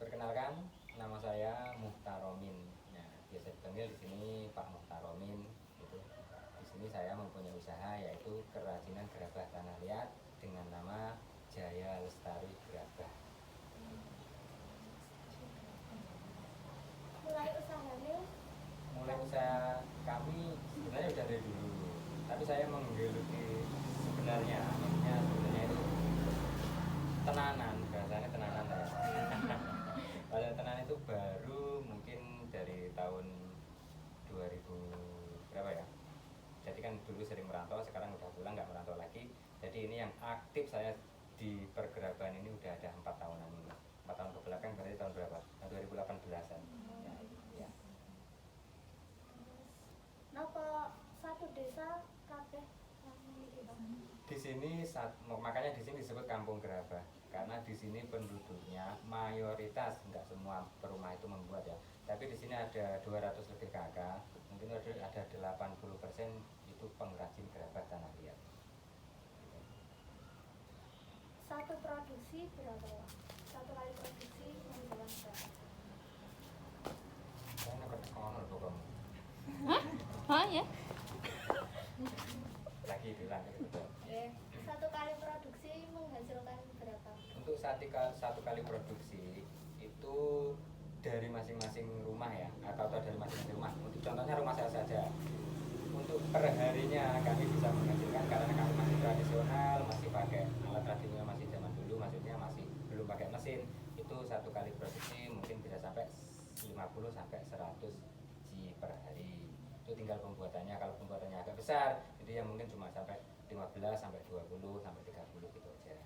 Perkenalkan, nama saya Muhtaromin. Nah, biasa dipanggil di sini Pak Muhtaromin. Gitu. Di sini saya mempunyai usaha yaitu kerajinan gerabah tanah liat dengan nama Jaya Lestari Gerabah. Mulai usaha kami sebenarnya sudah dari dulu, tapi saya menggeluti sebenarnya itu tenanan, bahasanya tenanan ya. Kalau tenanan itu baru mungkin dari tahun 2000 berapa ya. Jadi kan dulu sering merantau, sekarang udah pulang nggak merantau lagi. Jadi ini yang aktif saya di pergeraban ini udah ada 4 tahunan ini. 4 tahun ke belakang berarti tahun berapa? Tahun 2018an. Ya. Napa satu desa kabeh di sini makanya di sini disebut kampung gerabah karena di sini penduduknya mayoritas, nggak semua perumah itu membuat ya, tapi di sini ada 200 lebih kakak, mungkin ada 80% itu pengrajin gerabah tanah liat. Satu produksi berapa? Satu kali produksi menjual berapa? Saya nggak kono loh kamu. Hah ya? Lagi bilang gitu. Satu kali produksi menghasilkan berapa? Untuk satu kali produksi itu dari masing-masing rumah ya, atau dari masing-masing rumah. Untuk contohnya rumah saya saja. Untuk perharinya kami bisa menghasilkan karena kami masih tradisional, masih pakai alat tradisional, masih zaman dulu, maksudnya masih belum pakai mesin. Itu satu kali produksi mungkin bisa sampai 50 sampai 100 ji per hari. Itu tinggal pembuatannya. Kalau pembuatannya agak besar, itu ya mungkin cuma sampai 15 sampai 20 sampai 30 gitu aja.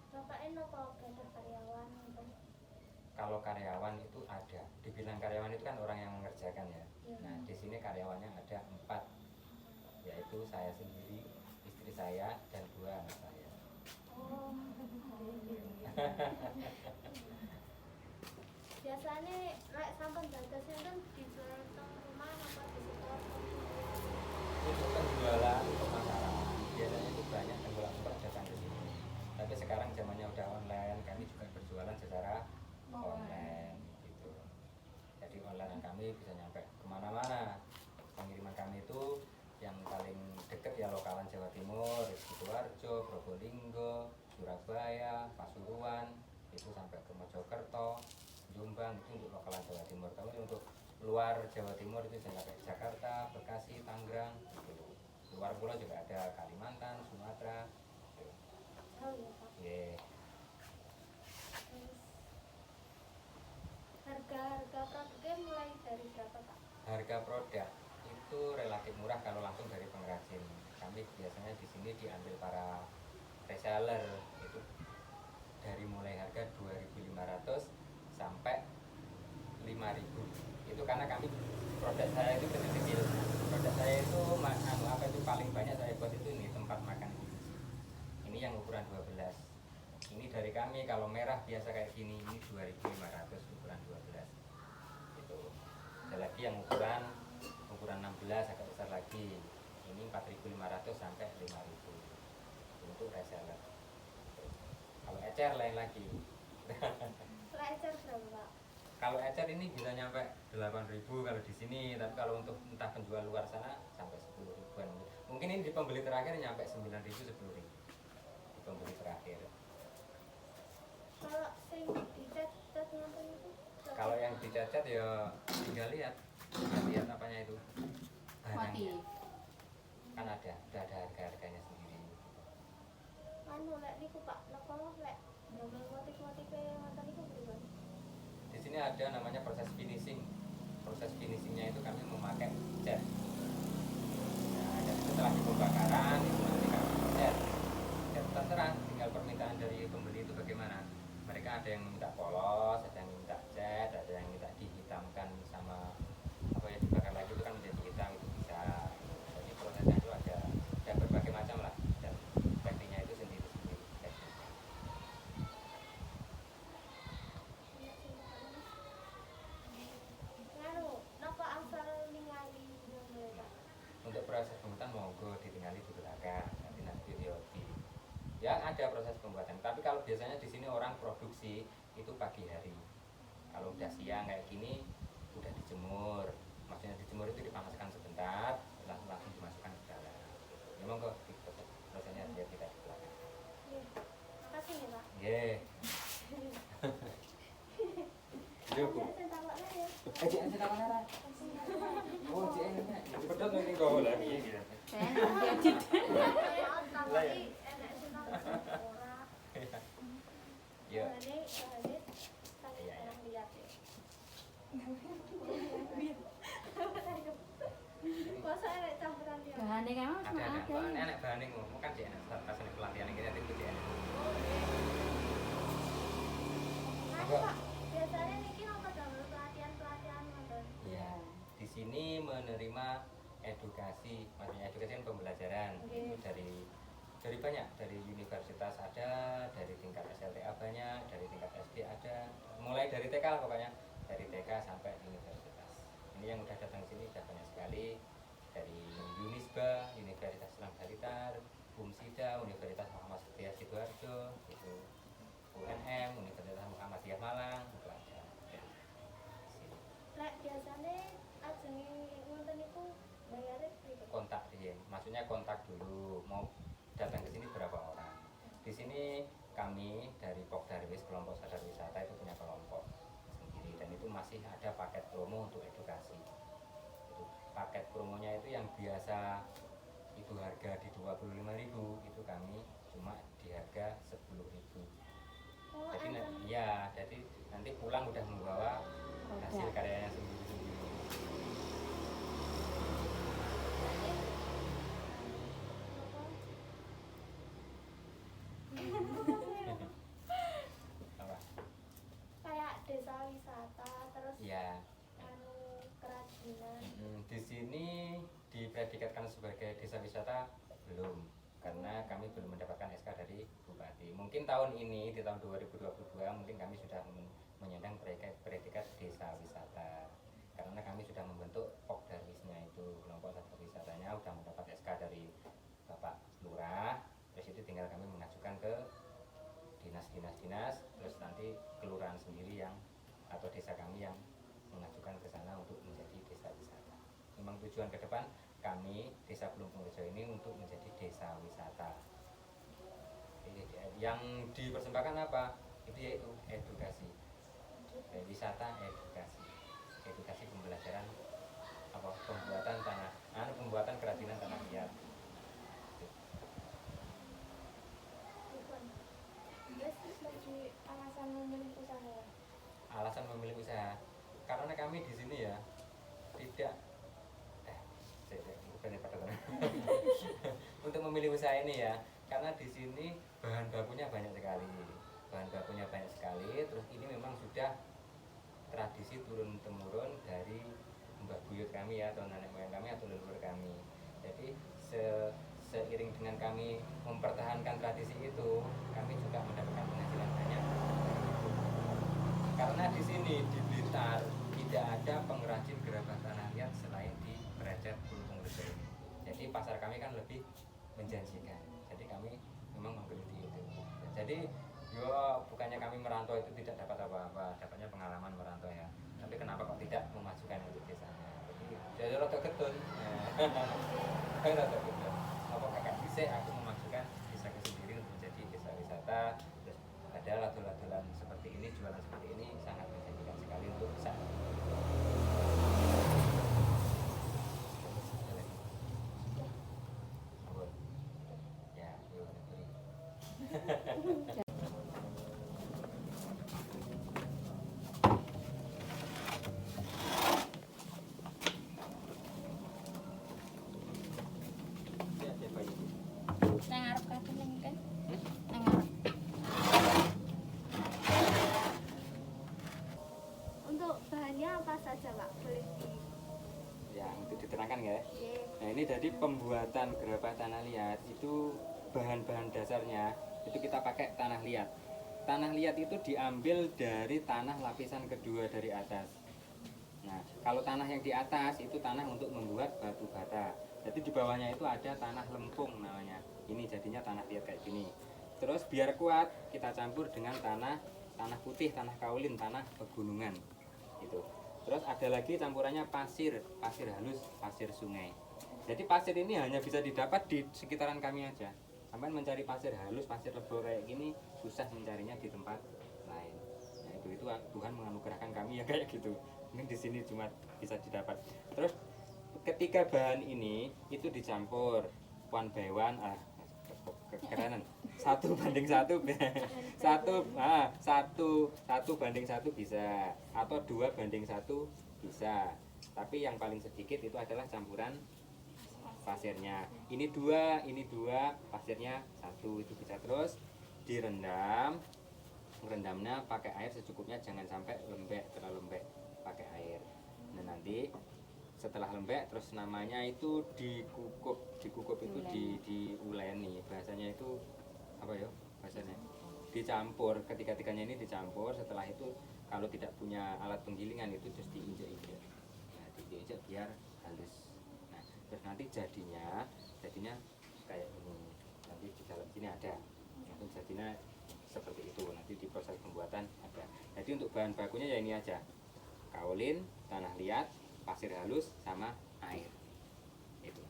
Bapak kok ada karyawan gitu? Kalau karyawan itu ada, dibilang karyawan itu kan orang yang mengerjakan ya. Nah di sini karyawannya ada 4, yaitu saya sendiri, istri saya, dan 2 anak saya. Oh. Biasanya rek sampun dados enten dijual teng rumah apa di setor? Itu penjualan untuk masyarakat. Biasanya itu banyak tengkulak-tengkulak datang ke sini. Tapi sekarang zamannya udah online, kami juga berjualan secara online gitu. Jadi online kami bisa nyampe kemana-mana. Pengiriman kami itu yang paling deket ya lokalan Jawa Timur, Sidoarjo, Probolinggo, Surabaya, Pasuruan, itu sampai ke Mojokerto, Jombang, itu untuk lokalan Jawa Timur. Tapi untuk luar Jawa Timur itu sampai Jakarta, Bekasi, Tangerang, gitu. Luar pulau juga ada Kalimantan, Sumatera. Gitu. Oh iya Pak. Yeah. Harga produknya mulai dari berapa Pak? Harga produk itu relatif murah kalau langsung dari pengrajin. Kami biasanya di sini diambil para reseller itu dari mulai harga 2.500 sampai 5.000. Itu karena kami produk saya itu kecil-kecil. Produk saya itu itu paling banyak saya buat itu ini tempat makan kelinci. Ini yang ukuran 12. Ini dari kami kalau merah biasa kayak gini ini 2.500 ukuran 12. Itu. Ada lagi yang ukuran 16 agak besar lagi. Ini 4.500 sampai 5.000 untuk reseller. Kalau ecer lain lagi. Kalau ecer berapa Pak? Kalau ecer ini bisa nyampe 8.000 kalau di sini, tapi kalau untuk entah penjual luar sana sampai 10 ribuan. Mungkin ini di pembeli terakhir nyampe 9.000 10.000. Di pembeli terakhir. Kalau sing dicat ngoten itu? Kalau yang dicacat ya tinggal lihat apanya itu. Motif. Kan ada harga-harganya sendiri. Lek niku Pak, napa lek damel motif-motife ngoten niku pripun? Di sini ada namanya proses finishing. Proses finishingnya itu kami memakai cat. Nah, dan setelah di pembakaran itu nanti kami cat. Cat terserah, tinggal permintaan dari pembeli itu bagaimana. Mereka ada yang minta polos, ada yang minta cat, ada yang minta dihitamkan sama apa ya dibakar lagi itu kan menjadi hitam itu bisa. Jadi prosesnya itu ada berbagai macam lah dan tekniknya itu sendiri-sendiri. Napa asal ningali nyambel Pak? Untuk proses pembuatan monggo ditinggali di belakang nanti di Ya ada proses pembuatan. Tapi kalau biasanya di sini orang produksi itu pagi hari. Kalau udah siang kayak gini udah dijemur. Maksudnya dijemur itu dipanaskan sebentar, langsung dimasukkan ke dalam. Memang kok prosesnya dia tidak di belakang. Iya. Makasih ya, Pak. Nggih. Yo, Bu. Saya takutnya ya. Cek aja kapan arah. Oh, cek enak. Pedot ning kok lagi gitu. Saya nanti Lah ya. Enak sih ora. Yo. Ini Iya, iya. lihat ya. Masa enak campuran dia? bahannya kayak mas Ada ada bahan ya. enak bahan yang ngomong kan dia enak pas ini pelatihan ini nanti itu dia enak. Nah, Pak, biasanya niki napa damel pelatihan-pelatihan ngoten? Iya. Di sini menerima edukasi, maksudnya edukasi kan pembelajaran Oke. itu dari banyak, dari universitas ada, dari tingkat SLTA banyak, dari tingkat SD ada, mulai dari TK lah pokoknya, dari TK sampai universitas. Ini yang udah datang sini udah banyak sekali, dari Unisba, Universitas Islam Blitar, Bumsida, Universitas Muhammad Setia Sidoarjo, itu UNM, Universitas Muhammadiyah Malang, itu ada. Ya. Sini. Lek biasanya ajenge ngoten niku bayare pripun? Kontak dia, maksudnya kontak dulu mau datang ke sini berapa orang. Di sini kami dari Pokdarwis kelompok sadar wisata itu punya kelompok sendiri dan itu masih ada paket promo untuk edukasi. Itu paket promonya itu yang biasa itu harga di 25.000 itu kami cuma di harga 10.000. Oh, Jadi enten. ya, jadi nanti pulang udah membawa hasil karyanya sendiri-sendiri. Apa? Kayak desa wisata terus Ya. anu kerajinan. Di sini dipredikatkan sebagai desa wisata belum, karena kami belum mendapatkan SK dari Bupati. Mungkin tahun ini di tahun 2022 mungkin kami sudah menyandang predikat desa wisata, karena kami sudah membentuk Pokdarwisnya itu kelompok sadar wisatanya sudah mendapat SK dari Bapak Lurah. Terus itu tinggal kami mengajukan ke dinas, terus nanti kelurahan sendiri yang atau desa kami yang mengajukan ke sana untuk menjadi desa wisata. Memang tujuan ke depan kami desa Plumpungrejo ini untuk menjadi desa wisata. Yang dipersembahkan apa? Itu yaitu edukasi. Wisata edukasi pembelajaran apa pembuatan kerajinan tanah liat. Pripun? Wis lagi alasan memilih usaha. Alasan memilih usaha karena kami di sini ya tidak bukan pada untuk memilih usaha ini ya, karena di sini bahan bakunya banyak sekali, terus ini memang sudah tradisi turun temurun dari mbah buyut kami ya, atau nenek moyang kami atau leluhur kami. Jadi seiring dengan kami mempertahankan tradisi itu, kami juga mendapatkan penghasilan banyak. Karena di sini di Blitar tidak ada pengrajin gerabah tanah liat selain di Derajat Plumpungrejo ini. Jadi pasar kami kan lebih menjanjikan. Jadi kami memang menggeluti itu. Jadi bukannya kami merantau itu tidak dapat apa-apa, dapatnya pengalaman merantau ya. Tapi kenapa kok tidak memajukan untuk desanya? Jadi rada getun. Rada getun. Apa kakak bisa aku memajukan desaku sendiri untuk menjadi desa wisata. Terus ada latul-latulan seperti ini, jualan seperti ini sangat menjanjikan sekali untuk bisa. Ya, yuk, Nang ngarep kabeh ning kan. Nang ngarep. Untuk bahannya apa saja, Pak? Boleh di ya untuk diterangkan ya. Oke. Nah ini dari pembuatan gerabah tanah liat itu bahan-bahan dasarnya itu kita pakai tanah liat. Tanah liat itu diambil dari tanah lapisan kedua dari atas. Nah kalau tanah yang di atas itu tanah untuk membuat batu bata. Jadi di bawahnya itu ada tanah lempung namanya. Ini jadinya tanah liat kayak gini. Terus biar kuat kita campur dengan tanah putih, tanah kaulin, tanah pegunungan itu. Terus ada lagi campurannya pasir halus, pasir sungai. Jadi pasir ini hanya bisa didapat di sekitaran kami aja. Sampai mencari pasir halus, pasir lebo kayak gini susah mencarinya di tempat lain. Nah itu Tuhan menganugerahkan kami ya kayak gitu. Ini di sini cuma bisa didapat. Terus ketiga bahan ini itu dicampur one by one, kekerenan 1:1 satu banding satu bisa, atau 2:1 bisa, tapi yang paling sedikit itu adalah campuran pasirnya. Ini dua pasirnya satu, itu bisa. Terus merendamnya pakai air secukupnya, jangan sampai lembek, terlalu lembek, pakai air. Nah nanti setelah lembek terus namanya itu dikukup itu diuleni, bahasanya itu apa ya bahasanya, dicampur. Ketiga-tiganya ini dicampur. Setelah itu kalau tidak punya alat penggilingan itu terus diinjak-injak. Nah diinjak biar halus. Nah terus nanti jadinya kayak ini. Nanti di dalam sini ada, nanti jadinya seperti itu. Nanti di proses pembuatan ada. Jadi untuk bahan bakunya ya ini aja, kaulin, tanah liat, pasir halus, sama air. Itu.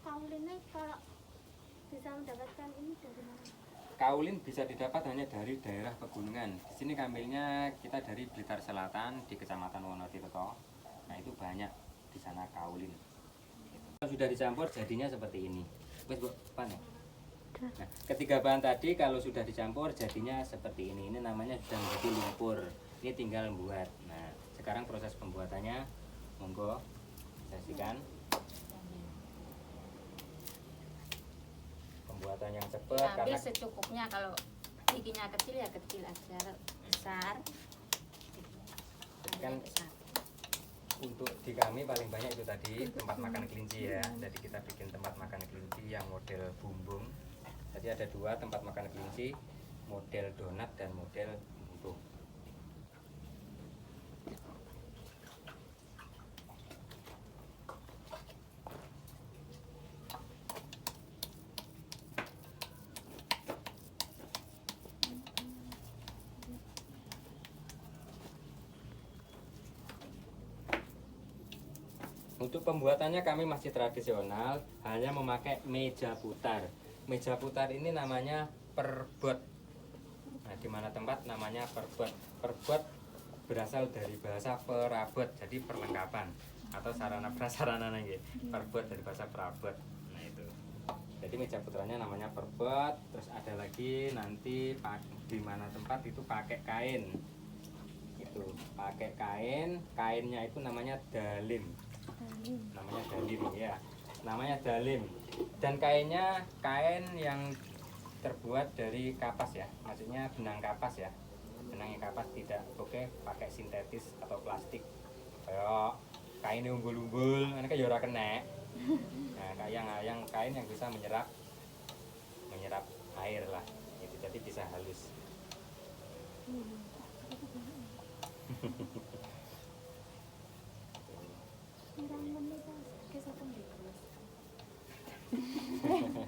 Kaulinnya kalau bisa mendapatkan ini dari mana? Kaulin bisa didapat hanya dari daerah pegunungan. Di sini ngambilnya kita dari Blitar Selatan di Kecamatan Wonotirto. Nah itu banyak di sana kaulin. Kalau sudah dicampur jadinya seperti ini. Wes Bu, pan ya? Nah, ketiga bahan tadi kalau sudah dicampur jadinya seperti ini. Ini namanya sudah menjadi lumpur. Ini tinggal buat. Nah, sekarang proses pembuatannya, monggo saksikan. Pembuatan yang cepat Ambil karena secukupnya, kalau bikinnya kecil ya kecil aja, besar kan untuk di kami paling banyak itu tadi tempat makan kelinci ya. Jadi kita bikin tempat makan kelinci yang model bumbung. Jadi ada 2 tempat makan kelinci, model donat dan model bumbung. Untuk pembuatannya kami masih tradisional, hanya memakai meja putar. Meja putar ini namanya perbot. Nah, di mana tempat namanya perbot. Perbot berasal dari bahasa perabot, jadi perlengkapan atau sarana prasarana nih. Perbot dari bahasa perabot. Nah, itu. Jadi meja putarnya namanya perbot. Terus ada lagi nanti di mana tempat itu pakai kain. Itu, pakai kain, kainnya itu namanya dalim. Namanya dalim, dan kainnya kain yang terbuat dari kapas ya, maksudnya benang kapas ya, benangnya kapas, tidak oke pakai sintetis atau plastik kayak kain umbul-umbul, ini kan ora kena. Nah kayak yang kain yang bisa menyerap air lah, itu jadi bisa halus.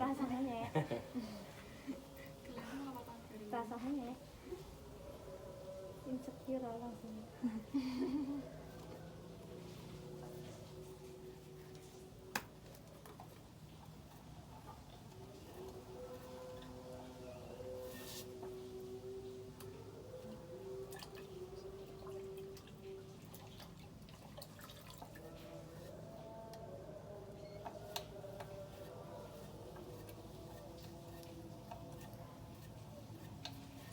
Rasanya ya. Rasanya ya. Insecure langsung.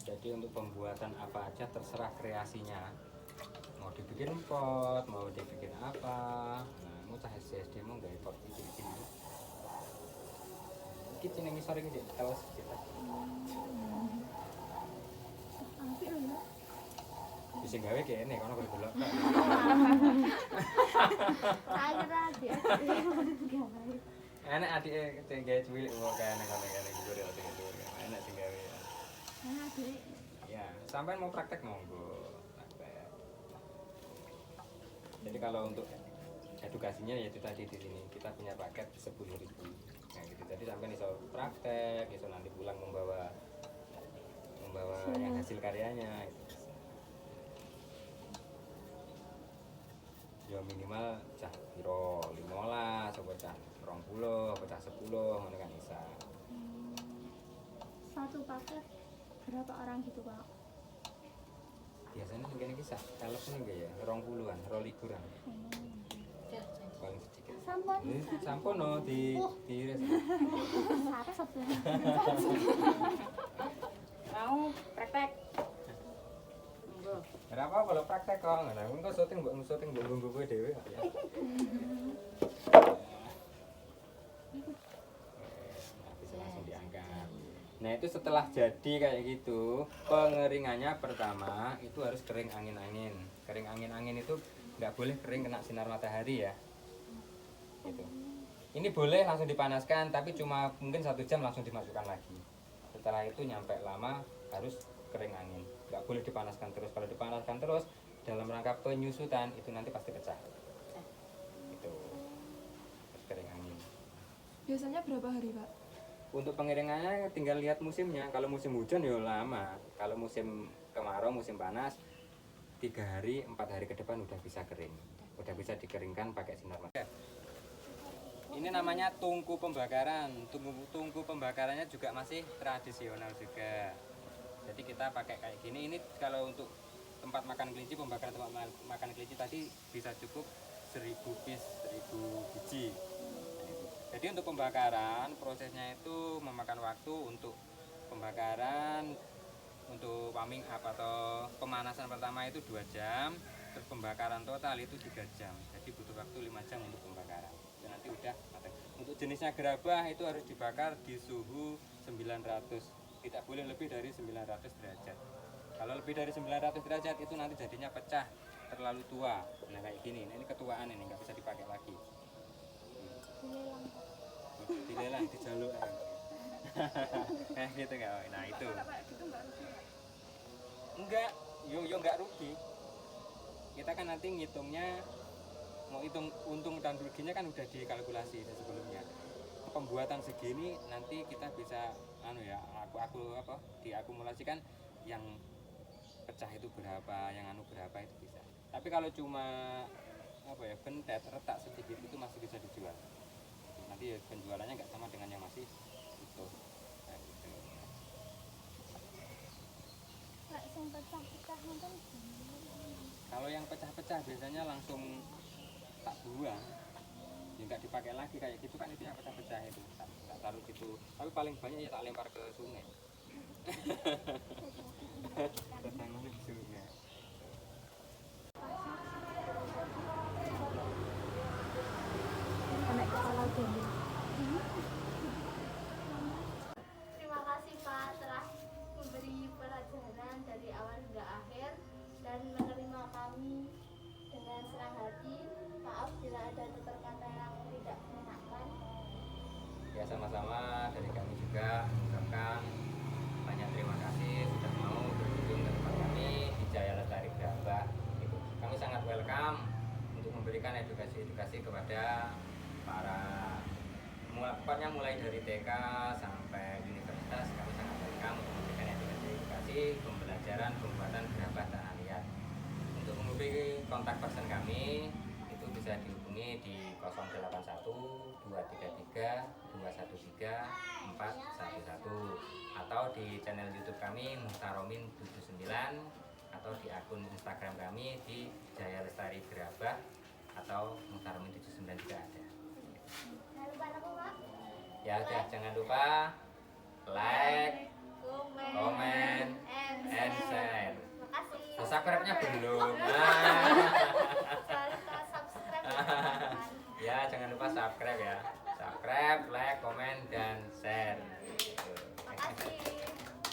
Jadi untuk pembuatan apa aja terserah kreasinya, mau dibikin pot, mau dibikin apa. Nah mau cah SD mau nggak pot itu di sini. Kita nih sore ini tawas kita. Bisa gawe kayak ini, karena kalau belok. Enak adik tinggal cilik mau kayak anak-anak gitu ya, enak sih gawe. Ya, sampai mau praktek monggo. Praktek. Jadi kalau untuk edukasinya ya itu tadi di sini kita punya paket 10.000. Nah gitu. Jadi sampai bisa praktek, bisa nanti pulang membawa bawa yang hasil karyanya itu bisa. Ya minimal cah piro 15 apa cah 20 apa cah 10 ngono kan bisa. Satu paket berapa orang gitu Pak? Biasanya mungkin kisah kalau pun enggak ya 20-an 22-an paling sedikit. Sampun. Sampun no di Satu. Mau praktek. Monggo. berapa kalau praktek kok nah engko syuting mbok nggo kowe dhewe ya. Bisa langsung diangkat. Nah itu setelah jadi kayak gitu pengeringannya pertama itu harus kering angin-angin. Kering angin-angin itu nggak boleh kering kena sinar matahari ya. Gitu. Ini boleh langsung dipanaskan tapi cuma mungkin 1 jam langsung dimasukkan lagi. Setelah itu nyampe lama harus kering angin. Nggak boleh dipanaskan terus. Kalau dipanaskan terus dalam rangka penyusutan itu nanti pasti pecah. Itu harus kering angin. Biasanya berapa hari, Pak? Untuk pengeringannya tinggal lihat musimnya. Kalau musim hujan ya lama. Kalau musim kemarau, musim panas 3 hari, 4 hari ke depan udah bisa kering. Udah bisa dikeringkan pakai sinar matahari. Ini namanya tungku pembakaran. Tungku pembakarannya juga masih tradisional juga. Jadi kita pakai kayak gini. Ini kalau untuk tempat makan kelinci, pembakaran tempat makan kelinci tadi bisa cukup 1000 piece, 1000 biji. Jadi untuk pembakaran prosesnya itu memakan waktu untuk pembakaran, untuk warming up atau pemanasan pertama itu 2 jam, terus pembakaran total itu 3 jam. Jadi butuh waktu 5 jam untuk pembakaran. Dan nanti udah matang. Untuk jenisnya gerabah itu harus dibakar di suhu 900, tidak boleh lebih dari 900 derajat. Kalau lebih dari 900 derajat itu nanti jadinya pecah, terlalu tua. Nah kayak gini, ini ketuaan ini nggak bisa dipakai lagi. Dilelang, dijaluk. Gitu nggak? Nah itu. Enggak, yo nggak rugi. Kita kan nanti ngitungnya, mau hitung untung dan ruginya kan udah dikalkulasi sebelumnya. Pembuatan segini nanti kita bisa diakumulasikan yang pecah itu berapa, yang berapa itu bisa. Tapi kalau cuma bentet retak sedikit itu masih bisa dijual. Nanti penjualannya nggak sama dengan yang masih utuh. Nah, gitu. Kalau yang pecah-pecah biasanya langsung tak buang, ya nggak dipakai lagi kayak gitu kan, itu yang pecah-pecah itu tak taruh gitu. Tapi paling banyak ya tak lempar ke sungai. Tertanam di sungai. Terima kasih Pak telah memberi pelajaran dari awal hingga akhir dan menerima kami dengan senang hati. Maaf bila ada tutur kata yang tidak menyenangkan. Ya sama-sama dari kami juga mengucapkan banyak terima kasih sudah mau berkunjung ke tempat kami di Jaya Lestari Gerabah. Kami sangat welcome untuk memberikan edukasi kepada para pokoknya mulai dari TK sampai universitas. Kami sangat welcome untuk memberikan edukasi pembelajaran pembuatan gerabah tanah liat. Untuk menghubungi kontak person kami itu bisa dihubungi di 081 233 213 411 atau di channel YouTube kami Muhtaromin 79 atau di akun Instagram kami di Jaya Lestari Gerabah atau Muhtaromin 79 juga ada. Jangan lupa apa Pak? Ya udah, jangan lupa like, comment, and share. Makasih. Subscribe-nya belum. Jangan lupa subscribe. Ya, jangan lupa subscribe ya. Subscribe, like, comment, dan share. Gitu. Makasih.